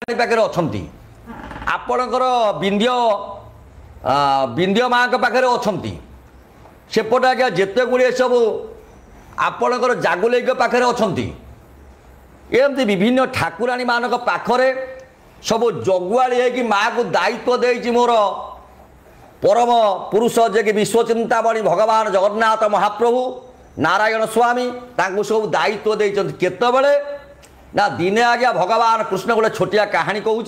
ପାଖରେ ଅଛନ୍ତି ଆପଣଙ୍କର ବିନ୍ଧ୍ୟ ମାଙ୍କ ପାଖରେ ଅଛନ୍ତି ସେପଟେ ଆଜ୍ଞା ଯେତେ ଗୁଡ଼ିଏ ସବୁ ଆପଣଙ୍କର ଜାଗୁଲେଇଙ୍କ ପାଖରେ ଅଛନ୍ତି ଏମିତି ବିଭିନ୍ନ ଠାକୁରାଣୀ ମାନଙ୍କ ପାଖରେ ସବୁ ଜଗୁଆଳି ହେଇକି ମାଆକୁ ଦାୟିତ୍ୱ ଦେଇଛି ମୋର परम पुरुष जे कि विश्वचिंतामणि भगवान जगन्नाथ महाप्रभु नारायण स्वामी तांको सब दायित्व देइछन केतबेले ना दिने आज्ञा भगवान कृष्ण गोटे छोटिया कहानी कहूँ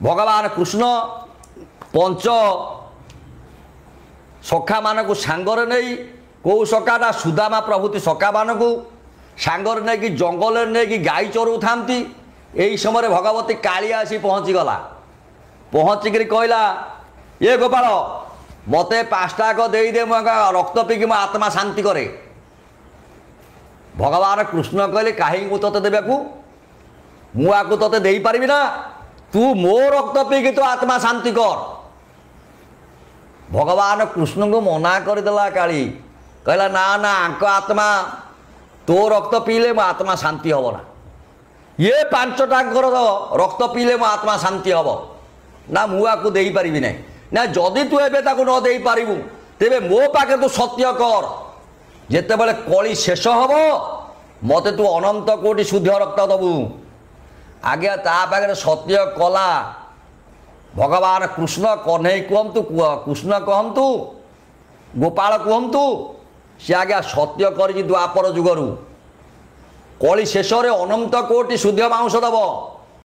भगवान कृष्ण पंच सखा मानक सांगर नहीं कौ सखा ना सुदामा प्रभृति सखा मानक सांगर नहीं कि जंगल नहीं कि गाई चरऊ था यही समय भगवती कालिया आसी पहुँचीगला पहुँचिक कहला ये गोपाल मते 5 टाक दे दे रक्त पीकी मो आत्मा शांति करे भगवान कृष्ण कहले कहीं को तोते देबेकू मुआको तोते देई पारिबी ना तू मो रक्त पीकी तो आत्मा शांति कर भगवान कृष्ण को मना करदेला काली कहला ना ना आंक आत्मा तो रक्त पीले मो आत्मा शांति हब ना ये 5 टाकर रक्त पीले मो आत्मा शांति हब ना मुआको देई पारिबी नहीं ना जदि तू एबे ताको न देई पारिबु तेबे मो पाखे तू सत्य कर जेते बेले कली शेष हब मते तू अनंत कोटि शुद्ध रक्त दबु आज्ञा ता पाखे सत्य कला भगवान कृष्ण कन्हई कहतु कृष्ण कहतु गोपाल कहतु सी आज्ञा सत्य कर द्वापर जुगरु कली शेष अनंत कोटि शुद्ध मांस दब